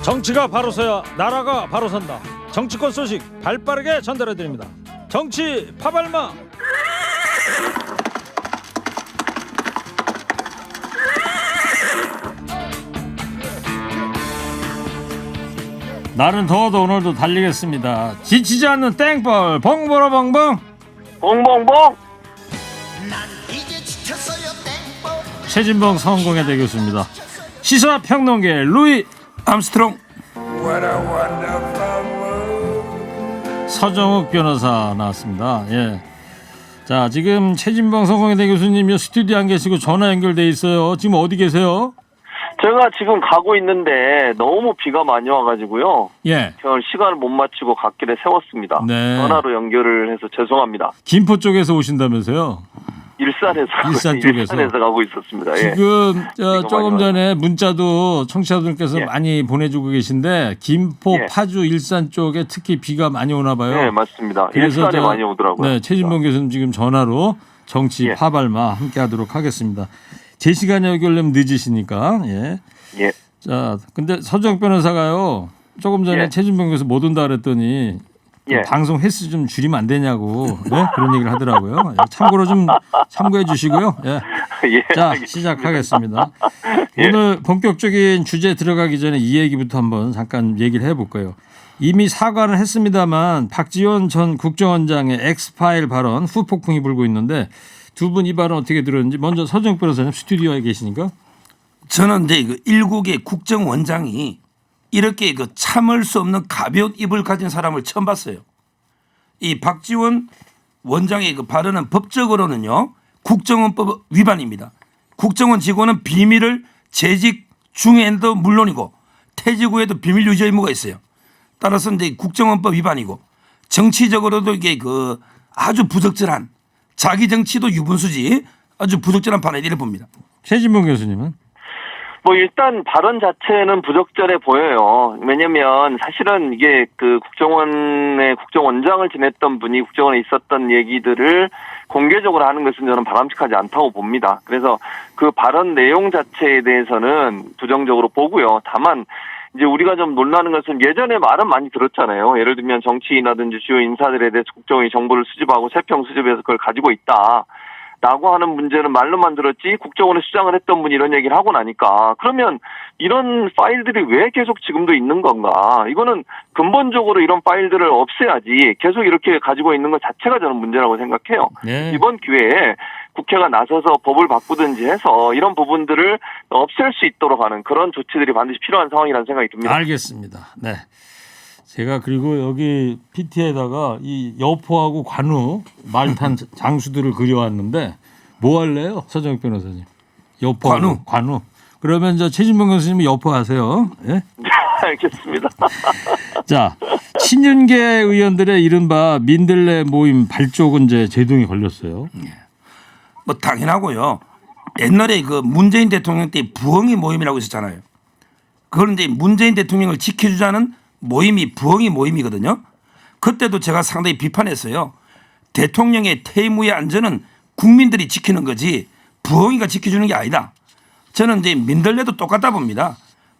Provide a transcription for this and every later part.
정치가 바로 서야 나라가 바로 선다. 정치권 소식 발빠르게 전달해드립니다. 정치 파발마. 날은 더워도 오늘도 달리겠습니다. 지치지 않는 땡벌 봉보라 봉봉. 봉봉봉. 최진봉 성공회대 교수입니다. 시사평론계 루이 암스트롱. 서정욱 변호사 나왔습니다. 예. 자, 지금 최진봉 성공회대 교수님 스튜디오 안 계시고 전화 연결돼 있어요. 지금 어디 계세요? 제가 지금 가고 있는데 너무 비가 많이 와가지고요. 예. 시간을 못 맞추고 갓길에 세웠습니다. 네. 전화로 연결을 해서 죄송합니다. 김포 쪽에서 오신다면서요? 일산 쪽에서 가고 있었습니다. 지금 조금 전에 문자도 청취자분께서 예. 많이 보내주고 계신데 김포, 예. 파주, 일산 쪽에 특히 비가 많이 오나 봐요. 네, 맞습니다. 그래서 일산에 많이 오더라고요. 네, 최진봉 교수님 지금 전화로 정치 예. 파발마 함께 하도록 하겠습니다. 제 시간에 연결되면 늦으시니까. 예. 예. 자, 근데 서정 변호사가요. 조금 전에 예. 최진봉 교수 못 온다 그랬더니 예. 방송 횟수 좀 줄이면 안 되냐고 네? 그런 얘기를 하더라고요. 참고로 좀 참고해 주시고요. 예. 예, 자, 알겠습니다. 시작하겠습니다. 예. 오늘 본격적인 주제 들어가기 전에 이 얘기부터 한번 잠깐 얘기를 해볼까요? 이미 사과는 했습니다만 박지원 전 국정원장의 엑스파일 발언 후폭풍이 불고 있는데 두 분 이 발언 어떻게 들었는지 먼저 서정 변호사님 스튜디오에 계시니까. 저는 이제 그 일국의 국정원장이 이렇게 그 참을 수 없는 가벼운 입을 가진 사람을 처음 봤어요. 이 박지원 원장의 그 발언은 법적으로는요 국정원법 위반입니다. 국정원 직원은 비밀을 재직 중에도 물론이고 퇴직 후에도 비밀 유지 의무가 있어요. 따라서 이제 국정원법 위반이고 정치적으로도 이게 그 아주 부적절한 자기 정치도 유분수지 아주 부적절한 발언이를 봅니다. 최진봉 교수님은? 일단 발언 자체는 부적절해 보여요. 왜냐면 사실은 이게 그 국정원의 국정원장을 지냈던 분이 국정원에 있었던 얘기들을 공개적으로 하는 것은 저는 바람직하지 않다고 봅니다. 그래서 그 발언 내용 자체에 대해서는 부정적으로 보고요. 다만 이제 우리가 좀 놀라는 것은 예전에 말은 많이 들었잖아요. 예를 들면 정치인이라든지 주요 인사들에 대해서 국정원이 정보를 수집하고 세평 수집해서 그걸 가지고 있다. 라고 하는 문제는 말로만 들었지 국정원에 수장을 했던 분이 이런 얘기를 하고 나니까 그러면 이런 파일들이 왜 계속 지금도 있는 건가. 이거는 근본적으로 이런 파일들을 없애야지 계속 이렇게 가지고 있는 것 자체가 저는 문제라고 생각해요. 네. 이번 기회에 국회가 나서서 법을 바꾸든지 해서 이런 부분들을 없앨 수 있도록 하는 그런 조치들이 반드시 필요한 상황이라는 생각이 듭니다. 알겠습니다. 네. 제가 그리고 여기 PT에다가 이 여포하고 관우 말탄 장수들을 그려왔는데 뭐 할래요? 서정욱 변호사님. 여포하고 관우. 그러면 저 최진봉 교수님은 여포하세요. 예? 알겠습니다. 자, 친윤계 의원들의 이른바 민들레 모임 발족은 이제 제동이 걸렸어요. 뭐 당연하고요. 옛날에 그 문재인 대통령 때 부엉이 모임이라고 있었잖아요. 그걸 이제 문재인 대통령을 지켜주자는 모임이 부엉이 모임이거든요. 그때도 제가 상당히 비판했어요. 대통령의 퇴임 후의 안전은 국민들이 지키는 거지 부엉이가 지켜주는 게 아니다. 저는 이제 민들레도 똑같다 봅니다.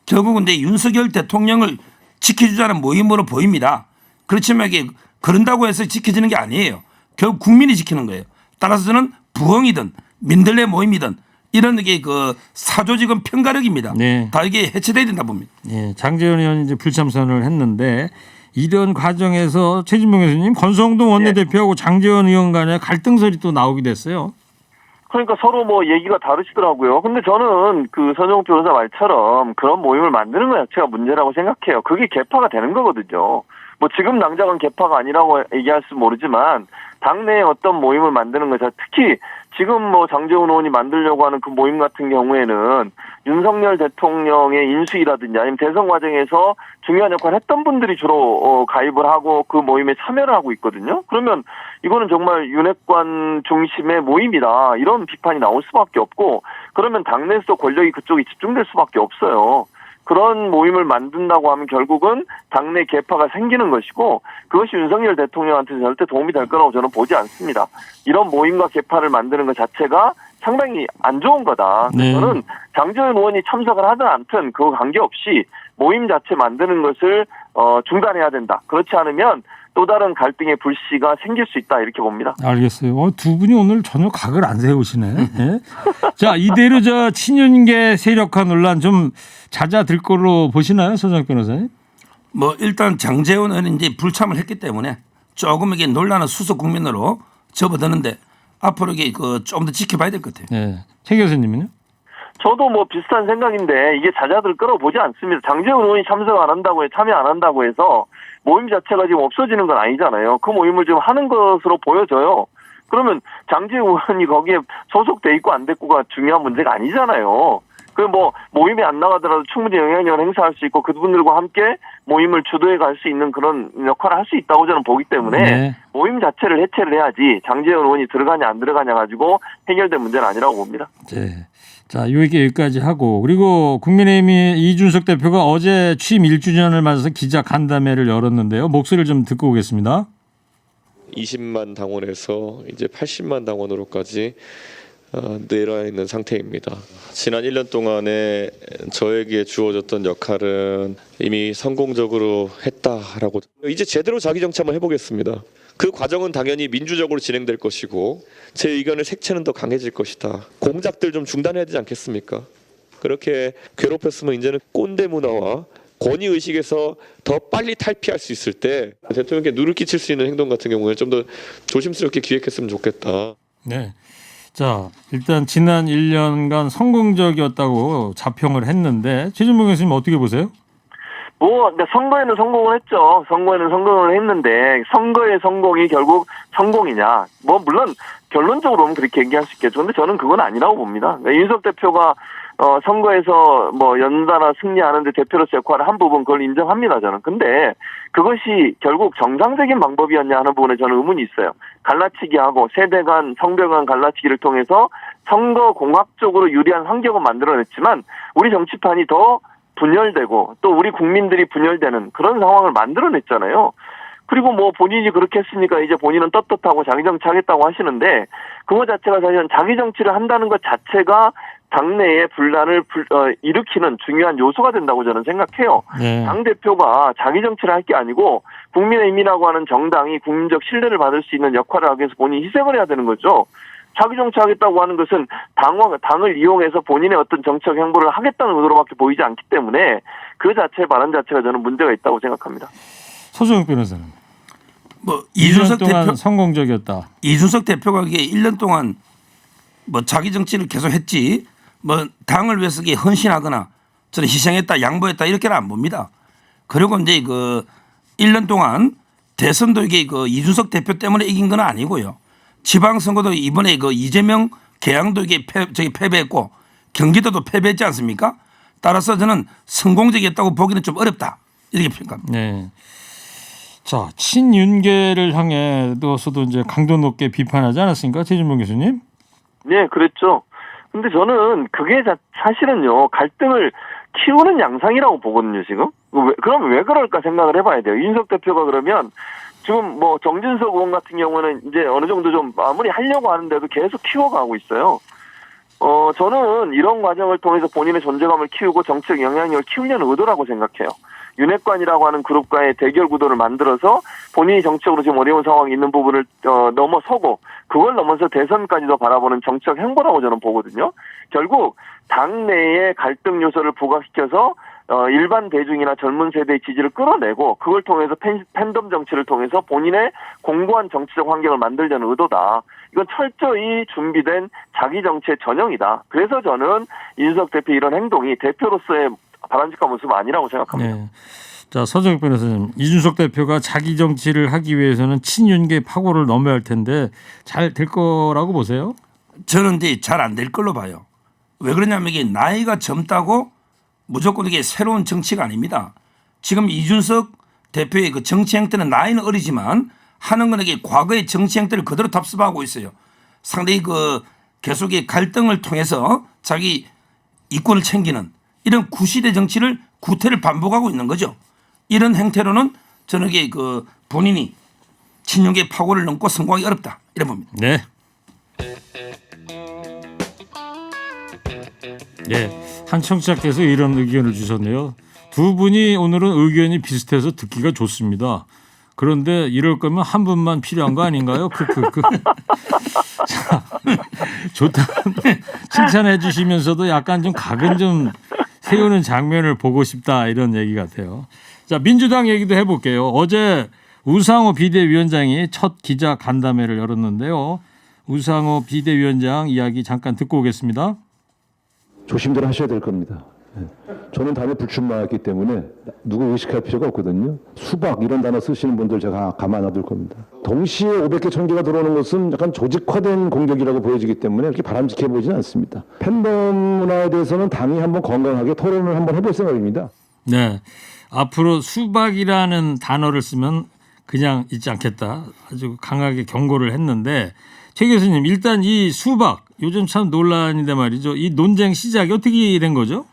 결국은 이제 윤석열 대통령을 지켜주자는 모임으로 보입니다. 그렇지만 이게 그런다고 해서 지켜지는 게 아니에요. 결국 국민이 지키는 거예요. 따라서 저는 부엉이든 민들레 모임이든 이런 게 그 사조직은 편가력입니다. 네. 다 이게 해체돼야 된다 봅니다. 예, 장제원 의원이 이제 불참선을 했는데 이런 과정에서 최진봉 교수님 권성동 원내대표하고 장제원 의원 간에 갈등설이 또 나오기도 했어요. 그러니까 서로 뭐 얘기가 다르시더라고요. 근데 저는 그 서정욱 변호사 말처럼 그런 모임을 만드는 것 자체가 문제라고 생각해요. 그게 개파가 되는 거거든요. 뭐 지금 당장은 개파가 아니라고 얘기할 수 모르지만 당내에 어떤 모임을 만드는 것 자체 특히 지금 뭐 장제원 의원이 만들려고 하는 그 모임 같은 경우에는 윤석열 대통령의 인수위라든지 아니면 대선 과정에서 중요한 역할을 했던 분들이 주로 가입을 하고 그 모임에 참여를 하고 있거든요. 그러면 이거는 정말 윤핵관 중심의 모임이다. 이런 비판이 나올 수밖에 없고 그러면 당내에서도 권력이 그쪽에 집중될 수밖에 없어요. 그런 모임을 만든다고 하면 결국은 당내 개파가 생기는 것이고 그것이 윤석열 대통령한테 절대 도움이 될 거라고 저는 보지 않습니다. 이런 모임과 개파를 만드는 것 자체가 상당히 안 좋은 거다. 네. 저는 장제원 의원이 참석을 하든 않든 그거 관계없이 모임 자체 만드는 것을 중단해야 된다. 그렇지 않으면 또 다른 갈등의 불씨가 생길 수 있다 이렇게 봅니다. 알겠어요. 두 분이 오늘 전혀 각을 안 세우시네. 예? 자, 이대로 친윤계 세력화 논란 좀 잦아들 거로 보시나요, 서정혁 변호사님? 뭐 일단 장제원 의원이 이제 불참을 했기 때문에 조금 이게 논란은 수석 국면으로 접어드는데 앞으로 이게 좀 더 지켜봐야 될 것 같아요. 네. 최 교수님은요? 저도 뭐 비슷한 생각인데 이게 잦아들 거라고 보지 않습니다. 장제원 의원이 참여 안 한다고 해서 모임 자체가 지금 없어지는 건 아니잖아요. 그 모임을 지금 하는 것으로 보여져요. 그러면 장제원 의원이 거기에 소속돼 있고 안 됐고가 중요한 문제가 아니잖아요. 그 뭐 모임에 안 나가더라도 충분히 영향력을 행사할 수 있고 그분들과 함께 모임을 주도해 갈 수 있는 그런 역할을 할 수 있다고 저는 보기 때문에 네. 모임 자체를 해체를 해야지 장제원 의원이 들어가냐 안 들어가냐 가지고 해결된 문제는 아니라고 봅니다. 네. 자, 요 얘기 여기까지 하고 그리고 국민의힘이 이준석 대표가 어제 취임 1주년을 맞아서 기자 간담회를 열었는데요. 목소리를 좀 듣고 오겠습니다. 20만 당원에서 이제 80만 당원으로까지 내려와 있는 상태입니다. 지난 1년 동안에 저에게 주어졌던 역할은 이미 성공적으로 했다라고 이제 제대로 자기 정치 한번 해보겠습니다. 그 과정은 당연히 민주적으로 진행될 것이고 제 의견의 색채는 더 강해질 것이다. 공작들 좀 중단해야 되지 않겠습니까? 그렇게 괴롭혔으면 이제는 꼰대 문화와 권위의식에서 더 빨리 탈피할 수 있을 때 대통령께 누를 끼칠 수 있는 행동 같은 경우에 좀 더 조심스럽게 기획했으면 좋겠다. 네. 자, 일단 지난 1년간 성공적이었다고 자평을 했는데 최진봉 교수님 어떻게 보세요? 근데 선거에는 성공을 했죠. 선거에는 성공을 했는데 선거의 성공이 결국 성공이냐? 물론 결론적으로는 그렇게 얘기할 수 있겠죠. 근데 저는 그건 아니라고 봅니다. 그러니까 윤석 대표가 선거에서 연달아 승리하는데 대표로서 역할을 한 부분 그걸 인정합니다, 저는. 근데 그것이 결국 정상적인 방법이었냐 하는 부분에 저는 의문이 있어요. 갈라치기하고 세대 간, 성별 간 갈라치기를 통해서 선거 공학적으로 유리한 환경은 만들어냈지만 우리 정치판이 더 분열되고 또 우리 국민들이 분열되는 그런 상황을 만들어냈잖아요. 그리고 본인이 그렇게 했으니까 이제 본인은 떳떳하고 자기 정치하겠다고 하시는데 그거 자체가 사실은 자기 정치를 한다는 것 자체가 당내의 분란을 일으키는 중요한 요소가 된다고 저는 생각해요. 네. 당대표가 자기 정치를 할 게 아니고 국민의힘이라고 하는 정당이 국민적 신뢰를 받을 수 있는 역할을 하기 위해서 본인이 희생을 해야 되는 거죠. 자기 정치하겠다고 하는 것은 당을 이용해서 본인의 어떤 정책 행보를 하겠다는 의도로밖에 보이지 않기 때문에 그 자체의 발언 자체가 저는 문제가 있다고 생각합니다. 서정혁 변호사는 이준석 2년 동안 대표 성공적이었다. 이준석 대표가 이게 1년 동안 자기 정치를 계속 했지 당을 위해서 이게 헌신하거나 저는 희생했다 양보했다 이렇게는 안 봅니다. 그리고 이제 1년 동안 대선도 이게 이준석 대표 때문에 이긴 건 아니고요. 지방선거도 이번에 이재명 개항도 이게 패배했고 경기도도 패배했지 않습니까? 따라서 저는 성공적이었다고 보기는 좀 어렵다 이렇게 평가합니다. 네. 자, 친윤계를 향해서도 이제 강도 높게 비판하지 않았습니까, 최진봉 교수님? 네, 그랬죠. 근데 저는 그게 사실은요 갈등을 키우는 양상이라고 보거든요 지금. 그럼 왜 그럴까 생각을 해봐야 돼요. 윤석 대표가 그러면 지금 정진석 의원 같은 경우는 이제 어느 정도 좀 마무리 하려고 하는데도 계속 키워가고 있어요. 저는 이런 과정을 통해서 본인의 존재감을 키우고 정치적 영향력을 키우려는 의도라고 생각해요. 윤핵관이라고 하는 그룹과의 대결 구도를 만들어서 본인이 정치적으로 지금 어려운 상황이 있는 부분을 넘어서고 그걸 넘어서 대선까지도 바라보는 정치적 행보라고 저는 보거든요. 결국 당내의 갈등 요소를 부각시켜서 일반 대중이나 젊은 세대의 지지를 끌어내고 그걸 통해서 팬덤 정치를 통해서 본인의 공고한 정치적 환경을 만들려는 의도다. 이건 철저히 준비된 자기 정치의 전형이다. 그래서 저는 이준석 대표 이런 행동이 대표로서의 바람직한 모습은 아니라고 생각합니다. 네. 자, 서정혁 변호사님, 이준석 대표가 자기 정치를 하기 위해서는 친윤계 파고를 넘어야 할 텐데 잘 될 거라고 보세요? 저는 이제 잘 안 될 걸로 봐요. 왜 그러냐면 이게 나이가 젊다고 무조건 이게 새로운 정치가 아닙니다. 지금 이준석 대표의 정치 행태는 나이는 어리지만 하는 건 이게 과거의 정치 행태를 그대로 답습하고 있어요. 상당히 계속의 갈등을 통해서 자기 이권을 챙기는 이런 구시대 정치를 구태를 반복하고 있는 거죠. 이런 행태로는 저는 이게 그 본인이 친윤계 파고를 넘고 성공하기 어렵다 이런 겁니다. 네. 네. 한 청취자께서 이런 의견을 주셨네요. 두 분이 오늘은 의견이 비슷해서 듣기가 좋습니다. 그런데 이럴 거면 한 분만 필요한 거 아닌가요? 크크크. 자, 좋다. 칭찬해 주시면서도 약간 좀 각은 좀 세우는 장면을 보고 싶다 이런 얘기 같아요. 자, 민주당 얘기도 해볼게요. 어제 우상호 비대위원장이 첫 기자 간담회를 열었는데요. 우상호 비대위원장 이야기 잠깐 듣고 오겠습니다. 조심들 하셔야 될 겁니다. 저는 다음에 불출마했기 때문에 누구 의식할 필요가 없거든요. 수박 이런 단어 쓰시는 분들 제가 가만 놔둘 겁니다. 동시에 500개, 1000개가 들어오는 것은 약간 조직화된 공격이라고 보여지기 때문에 그렇게 바람직해 보이지는 않습니다. 팬덤 문화에 대해서는 당이 한번 건강하게 토론을 한번 해볼 생각입니다. 네, 앞으로 수박이라는 단어를 쓰면 그냥 있지 않겠다. 아주 강하게 경고를 했는데 최 교수님 일단 이 수박 요즘 참 논란인데 말이죠. 이 논쟁 시작이 어떻게 된 거죠?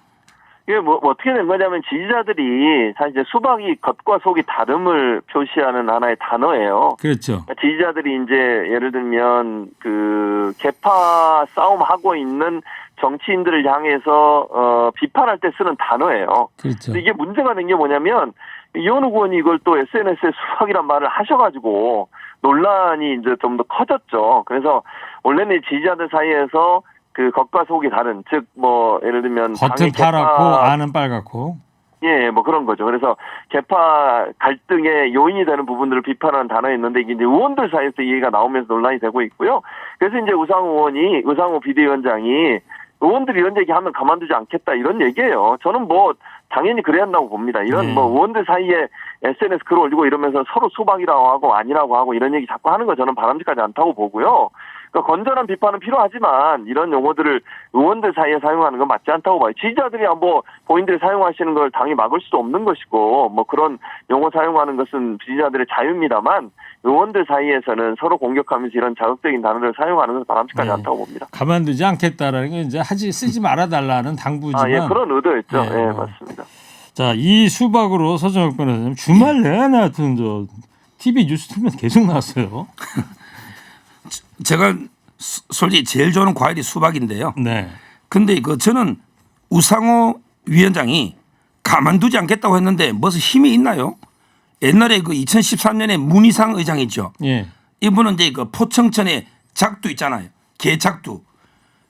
이게 뭐 어떻게 된 거냐면 지지자들이 사실 이제 수박이 겉과 속이 다름을 표시하는 하나의 단어예요. 그렇죠. 그러니까 지지자들이 이제 예를 들면 그 개파 싸움 하고 있는 정치인들을 향해서 비판할 때 쓰는 단어예요. 그렇죠. 근데 이게 문제가 된 게 뭐냐면 이현우 의원이 이걸 또 SNS에 수박이란 말을 하셔가지고 논란이 이제 좀 더 커졌죠. 그래서 원래는 지지자들 사이에서 그 겉과 속이 다른, 즉 뭐 예를 들면 겉은 파랗고 안은 빨갛고. 예, 뭐 그런 거죠. 그래서 개파 갈등의 요인이 되는 부분들을 비판하는 단어였는데 이게 이제 의원들 사이에서 얘기가 나오면서 논란이 되고 있고요. 그래서 이제 우상호 비대위원장이 의원들이 이런 얘기하면 가만두지 않겠다 이런 얘기예요. 저는 뭐 당연히 그래야 한다고 봅니다. 이런 뭐 의원들 사이에 SNS 글 올리고 이러면서 서로 수박이라고 하고 아니라고 하고 이런 얘기 자꾸 하는 거 저는 바람직하지 않다고 보고요. 그러니까 건전한 비판은 필요하지만 이런 용어들을 의원들 사이에 사용하는 건 맞지 않다고 봐요. 지지자들이 뭐 본인들이 사용하시는 걸 당이 막을 수도 없는 것이고 뭐 그런 용어 사용하는 것은 지지자들의 자유입니다만 의원들 사이에서는 서로 공격하면서 이런 자극적인 단어를 사용하는 것은 바람직하지 않다고 봅니다. 가만두지 않겠다라는 게 이제 쓰지 말아달라는 당부지만. 예, 그런 의도였죠. 예, 맞습니다. 자, 이 수박으로 서정혁 변호사님 주말 내내 하여튼 저 TV 뉴스 틀면 계속 나왔어요. 제가 솔직히 제일 좋아하는 과일이 수박인데요. 네. 근데 저는 우상호 위원장이 가만두지 않겠다고 했는데 무슨 힘이 있나요? 옛날에 2013년에 문희상 의장 있죠. 예. 이분은 이제 포청천에 작두 있잖아요. 개작두.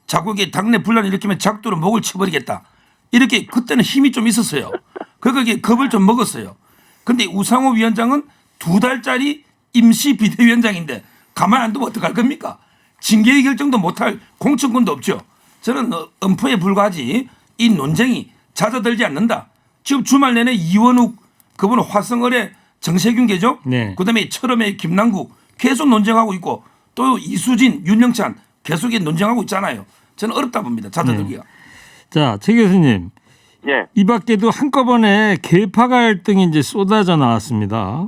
자꾸 이게 당내 분란을 일으키면 작두로 목을 쳐버리겠다. 이렇게 그때는 힘이 좀 있었어요. 그러니까 겁을 좀 먹었어요. 근데 우상호 위원장은 2달짜리 임시 비대위원장인데 가만 안 두면 어떡할 겁니까? 징계 결정도 못할 공천권도 없죠. 저는 엄포에 불과하지 이 논쟁이 잦아들지 않는다. 지금 주말 내내 이원욱 그분은 화성을의 정세균 계죠. 네. 그다음에 철험의 김남국 계속 논쟁하고 있고 또 이수진, 윤영찬 계속 논쟁하고 있잖아요. 저는 어렵다 봅니다. 잦아들기가. 자, 최 교수님. 예. 이 밖에도 한꺼번에 계파 갈등이 이제 쏟아져 나왔습니다.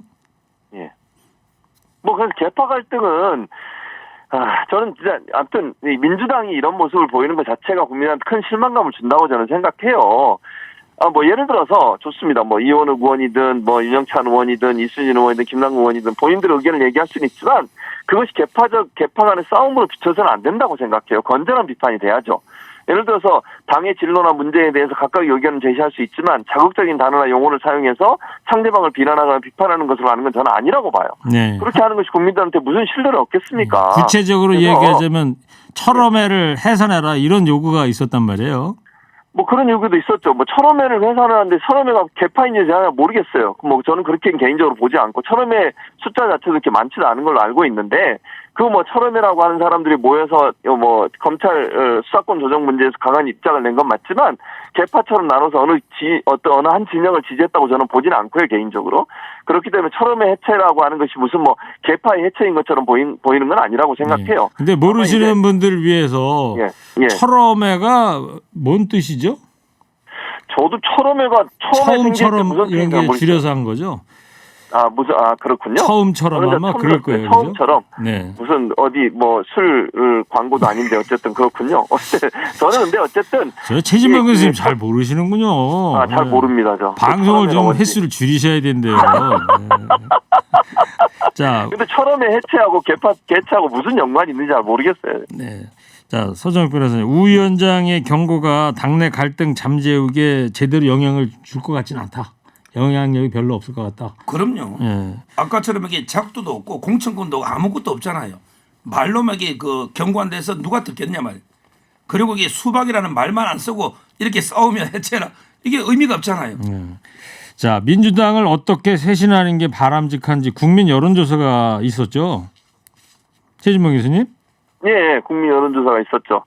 예. 뭐 그래서 개파 갈등은 저는 진짜 아무튼 민주당이 이런 모습을 보이는 것 자체가 국민한테 큰 실망감을 준다고 저는 생각해요. 뭐 예를 들어서 좋습니다. 뭐 이원욱 의원이든 뭐 윤영찬 의원이든 이수진 의원이든 김남국 의원이든 본인들의 의견을 얘기할 수는 있지만 그것이 개파 간의 싸움으로 비춰서는 안 된다고 생각해요. 건전한 비판이 돼야죠. 예를 들어서 당의 진로나 문제에 대해서 각각의 의견을 제시할 수 있지만 자극적인 단어나 용어를 사용해서 상대방을 비난하거나 비판하는 것으로 하는 건 저는 아니라고 봐요. 네. 그렇게 하는 것이 국민들한테 무슨 신뢰를 얻겠습니까? 구체적으로 얘기하자면 철험회를 해산해라 이런 요구가 있었단 말이에요. 뭐 그런 요구도 있었죠. 뭐 철험회를 해산하는데 철험회가 개파인지 제가 모르겠어요. 뭐 저는 그렇게 개인적으로 보지 않고 철험회 숫자 자체도 그렇게 많지도 않은 걸로 알고 있는데 그 뭐 철험회라고 하는 사람들이 모여서 뭐 검찰 수사권 조정 문제에서 강한 입장을 낸 건 맞지만 개파처럼 나눠서 어느 한 진영을 지지했다고 저는 보지는 않고요, 개인적으로. 그렇기 때문에 철험회 해체라고 하는 것이 무슨 뭐 개파의 해체인 것처럼 보이는 건 아니라고 생각해요. 근데 모르시는 분들을 위해서 철험회가 뭔 뜻이죠? 저도 철험회가 처음에 생길 때 처음처럼 무슨 이런 뜻인지 게 줄여서 한 거죠. 그렇군요. 처음처럼 아마 그럴 거예요. 처음처럼. 그죠? 네. 무슨 어디 뭐 술 광고도 아닌데 어쨌든 그렇군요. 저는 근데 어쨌든 저 최진만 교수님 잘 모르시는군요. 잘 모릅니다. 저 방송을 좀 철험의 횟수를 줄이셔야 된대요. 네. 자, 근데 철험의 해체하고 개최하고 무슨 연관이 있는지 잘 모르겠어요. 네. 자, 서정욱 변호사님, 우 위원장의 경고가 당내 갈등 잠재우기에 제대로 영향을 줄 것 같지는 않다. 영향력이 별로 없을 것 같다. 그럼요. 예. 아까처럼 이게 작두도 없고 공천권도 아무것도 없잖아요. 말로만 이게 그 경고한 데서 누가 듣겠냐 말이에요. 그리고 이게 수박이라는 말만 안 쓰고 이렇게 싸우면 해체라 이게 의미가 없잖아요. 자, 민주당을 어떻게 쇄신하는 게 바람직한지 국민 여론조사가 있었죠. 최진봉 교수님? 예, 국민 여론조사가 있었죠.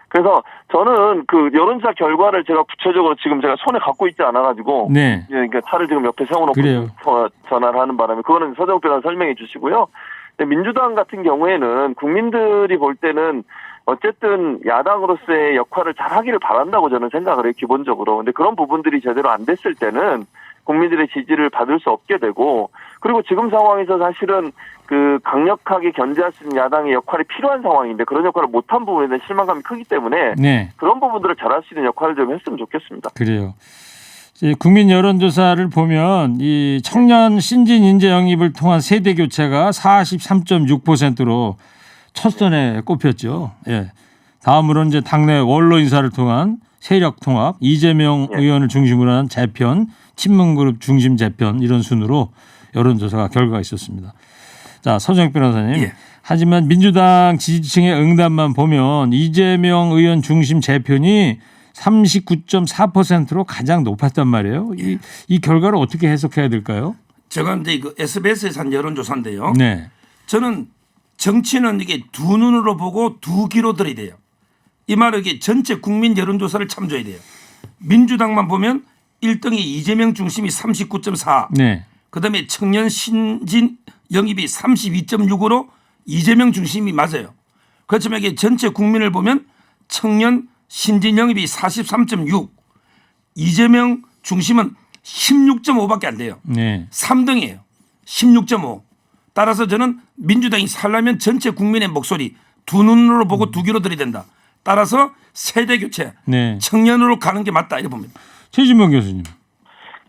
그래서 저는 그 여론조사 결과를 제가 구체적으로 지금 제가 손에 갖고 있지 않아가지고, 네. 예, 그러니까 차를 지금 옆에 세워놓고 그래요. 전화를 하는 바람에 그거는 서정욱 변호사 설명해 주시고요. 근데 민주당 같은 경우에는 국민들이 볼 때는 어쨌든 야당으로서의 역할을 잘 하기를 바란다고 저는 생각을 해요, 기본적으로. 근데 그런 부분들이 제대로 안 됐을 때는 국민들의 지지를 받을 수 없게 되고, 그리고 지금 상황에서 사실은 그 강력하게 견제할 수 있는 야당의 역할이 필요한 상황인데 그런 역할을 못한 부분에 대한 실망감이 크기 때문에 네. 그런 부분들을 잘할 수 있는 역할을 좀 했으면 좋겠습니다. 그래요. 이제 국민 여론조사를 보면 이 청년 신진 인재 영입을 통한 세대 교체가 43.6%로 첫 선에 꼽혔죠. 예. 다음으로 이제 당내 원로 인사를 통한 세력 통합, 이재명 의원을 중심으로 한 재편, 친문그룹 중심 재편 이런 순으로 여론조사가 결과가 있었습니다. 자, 서정욱 변호사님. 예. 하지만 민주당 지지층의 응답만 보면 이재명 의원 중심 재편이 39.4%로 가장 높았단 말이에요. 이 결과를 어떻게 해석해야 될까요? 제가 이제 그 SBS에서 한 여론조사인데요. 네. 저는 정치는 이게 두 눈으로 보고 두 귀로 들이대요. 이 말은 이게 전체 국민 여론조사를 참조해야 돼요. 민주당만 보면 1등이 이재명 중심이 39.4. 네. 그다음에 청년 신진 영입이 32.6으로 이재명 중심이 맞아요. 그렇지만 이게 전체 국민을 보면 청년 신진 영입이 43.6, 이재명 중심은 16.5밖에 안 돼요. 네. 3등이에요. 16.5. 따라서 저는 민주당이 살려면 전체 국민의 목소리 두 눈으로 보고 두 귀로 들이댄다. 따라서 세대 교체, 네. 청년으로 가는 게 맞다 이렇게 봅니다. 최진봉 교수님.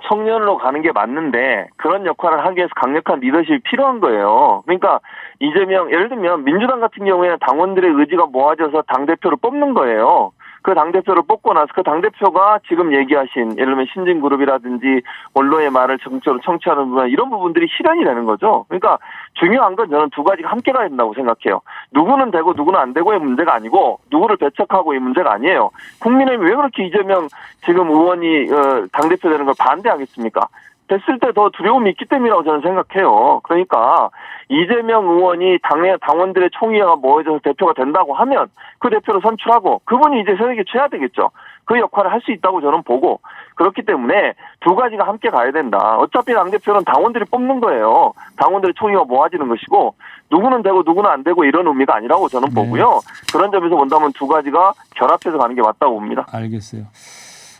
청년으로 가는 게 맞는데 그런 역할을 하기 위해서 강력한 리더십이 필요한 거예요. 그러니까 이재명, 예를 들면 민주당 같은 경우에는 당원들의 의지가 모아져서 당대표를 뽑는 거예요. 그 당대표를 뽑고 나서 그 당대표가 지금 얘기하신 예를 들면 신진그룹이라든지 원로의 말을 정치적으로 청취하는 부분 이런 부분들이 실현이 되는 거죠. 그러니까 중요한 건 저는 두 가지가 함께 가야 된다고 생각해요. 누구는 되고 누구는 안 되고의 문제가 아니고 누구를 배척하고의 문제가 아니에요. 국민의힘이 왜 그렇게 이재명 지금 의원이 당대표 되는 걸 반대하겠습니까? 됐을 때 더 두려움이 있기 때문이라고 저는 생각해요. 그러니까 이재명 의원이 당내 당원들의 총의가 모여져서 대표가 된다고 하면 그 대표를 선출하고 그분이 이제 세대 교체해야 되겠죠. 그 역할을 할 수 있다고 저는 보고 그렇기 때문에 두 가지가 함께 가야 된다. 어차피 당대표는 당원들이 뽑는 거예요. 당원들의 총의가 모아지는 것이고 누구는 되고 누구는 안 되고 이런 의미가 아니라고 저는 보고요. 그런 점에서 본다면 두 가지가 결합해서 가는 게 맞다고 봅니다. 알겠어요.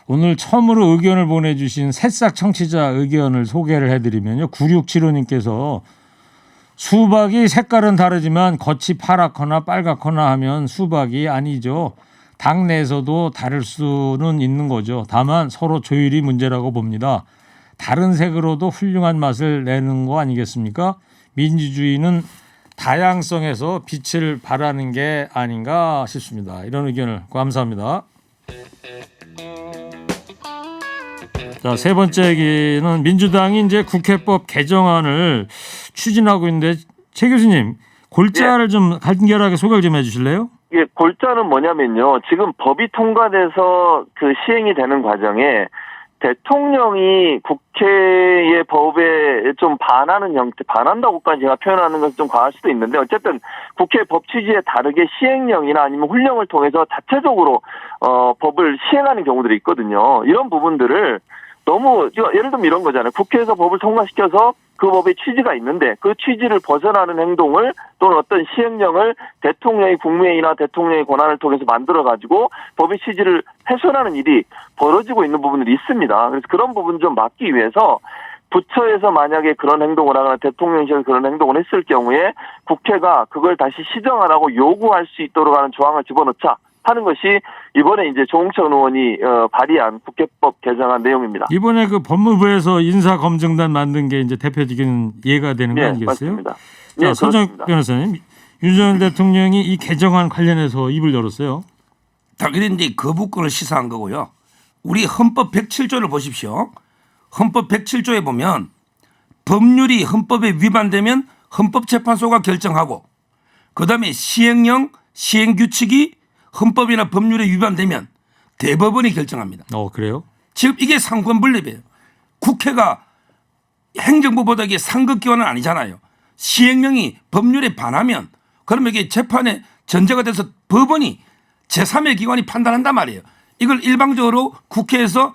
오늘 처음으로 의견을 보내주신 새싹 청취자 의견을 소개를 해드리면요. 9675님께서 수박이 색깔은 다르지만 겉이 파랗거나 빨갛거나 하면 수박이 아니죠. 당내에서도 다를 수는 있는 거죠. 다만 서로 조율이 문제라고 봅니다. 다른 색으로도 훌륭한 맛을 내는 거 아니겠습니까? 민주주의는 다양성에서 빛을 발하는 게 아닌가 싶습니다. 이런 의견을 감사합니다. 자, 세 번째 얘기는 민주당이 이제 국회법 개정안을 추진하고 있는데 최 교수님 골자를 좀 간결하게 소개를 좀 해주실래요? 예, 골자는 뭐냐면요. 지금 법이 통과돼서 그 시행이 되는 과정에 대통령이 국회의 법에 좀 반하는 형태, 반한다고까지 제가 표현하는 것은 좀 과할 수도 있는데 어쨌든 국회 법 취지에 다르게 시행령이나 아니면 훈령을 통해서 자체적으로 법을 시행하는 경우들이 있거든요. 이런 부분들을 너무 예를 들면 이런 거잖아요. 국회에서 법을 통과시켜서 그 법의 취지가 있는데 그 취지를 벗어나는 행동을 또는 어떤 시행령을 대통령이 국무회의나 대통령의 권한을 통해서 만들어가지고 법의 취지를 훼손하는 일이 벌어지고 있는 부분들이 있습니다. 그래서 그런 부분 좀 막기 위해서 부처에서 만약에 그런 행동을 하거나 대통령실에서 그런 행동을 했을 경우에 국회가 그걸 다시 시정하라고 요구할 수 있도록 하는 조항을 집어넣자 하는 것이 이번에 이제 조홍천 의원이 발의한 국회법 개정안 내용입니다. 이번에 그 법무부에서 인사검증단 만든 게 이제 대표적인 예가 되는 거 네, 아니겠어요? 맞습니다. 자, 네, 서정익 그렇습니다. 변호사님, 윤석열 대통령이 이 개정안 관련해서 입을 열었어요. 당연히 이제 거부권을 시사한 거고요. 우리 헌법 107조를 보십시오. 헌법 107조에 보면 법률이 헌법에 위반되면 헌법재판소가 결정하고 그다음에 시행령, 시행규칙이 헌법이나 법률에 위반되면 대법원이 결정합니다. 그래요? 지금 이게 상권분립이에요. 국회가 행정부보다 이게 상급기관은 아니잖아요. 시행령이 법률에 반하면 그러면 이게 재판에 전제가 돼서 법원이 제3의 기관이 판단한단 말이에요. 이걸 일방적으로 국회에서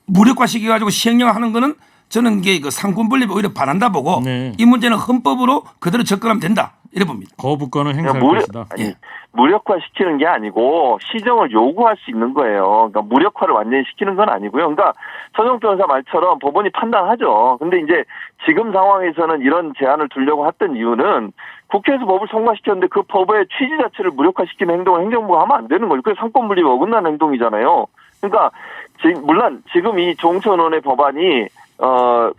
무력화시켜가지고 시행령하는 거는 저는 이게 그 상권분립에 오히려 반한다 보고 네. 이 문제는 헌법으로 그대로 접근하면 된다 이래 봅니다. 거부권을 행사할 것이다. 예. 무력화시키는 게 아니고 시정을 요구할 수 있는 거예요. 그러니까 무력화를 완전히 시키는 건 아니고요. 그러니까 서정 변호사 말처럼 법원이 판단하죠. 근데 이제 지금 상황에서는 이런 제안을 두려고 했던 이유는 국회에서 법을 통과시켰는데 그 법의 취지 자체를 무력화시키는 행동을 행정부가 하면 안 되는 거죠. 그게 상권분립에 어긋나는 행동이잖아요. 그러니까 물론 지금 이 조홍천 의원의 법안이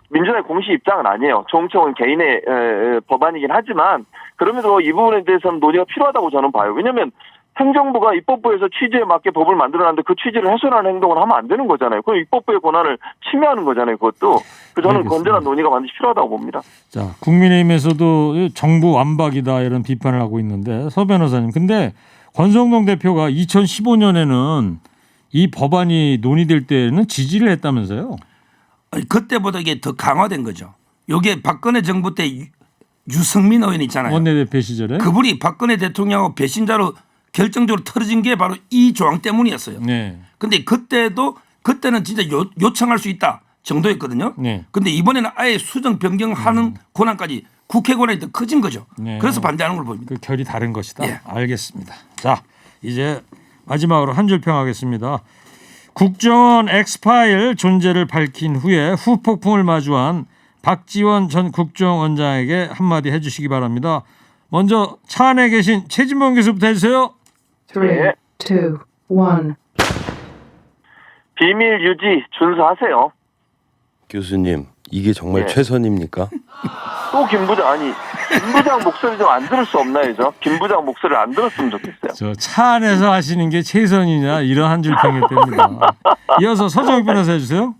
민주당의 공식 입장은 아니에요. 조홍천 의원 개인의 법안이긴 하지만 그럼에도 이 부분에 대해서는 논의가 필요하다고 저는 봐요. 왜냐하면 행정부가 입법부에서 취지에 맞게 법을 만들어놨는데 그 취지를 훼손하는 행동을 하면 안 되는 거잖아요. 그럼 입법부의 권한을 침해하는 거잖아요. 그것도. 그래서 저는 알겠습니다. 건전한 논의가 반드시 필요하다고 봅니다. 자, 국민의힘에서도 정부 완박이다 이런 비판을 하고 있는데 서 변호사님, 근데 권성동 대표가 2015년에는 이 법안이 논의될 때는 지지를 했다면서요? 아니, 그때보다 이게 더 강화된 거죠. 이게 박근혜 정부 때 유승민 의원 있잖아요. 원내대표 시절에. 그분이 박근혜 대통령하고 배신자로 결정적으로 틀어진 게 바로 이 조항 때문이었어요. 네. 근데 그때는 진짜 요청할 수 있다 정도였거든요. 네. 근데 이번에는 아예 수정 변경하는 권한까지 국회 권한이 더 커진 거죠. 네. 그래서 반대하는 걸 보입니다. 그 결이 다른 것이다. 예. 알겠습니다. 자, 이제 마지막으로 한 줄 평하겠습니다. 국정원 엑스파일 존재를 밝힌 후에 후폭풍을 마주한 박지원 전 국정원장에게 한마디 해주시기 바랍니다. 먼저 차 안에 계신 최진봉 교수부터 해주세요. 3, 2, 1. 비밀 유지 준수하세요. 교수님, 이게 정말 예. 최선입니까? 또 김 부장 목소리 좀 안 들을 수 없나요? 김 부장 목소리를 안 들었으면 좋겠어요. 저 차 안에서 하시는 게 최선이냐 이런 한 줄 평이 됩니다. 이어서 서정익 변호사 해주세요.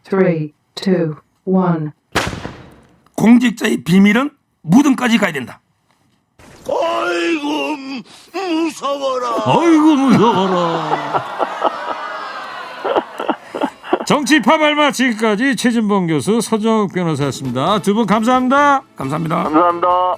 3, 2, 1. 공직자의 비밀은 무덤까지 가야 된다. 어이구 무서워라. 정치파 발마 지금까지 최진봉 교수 서정익 변호사였습니다. 두 분 감사합니다. 감사합니다. 감사합니다.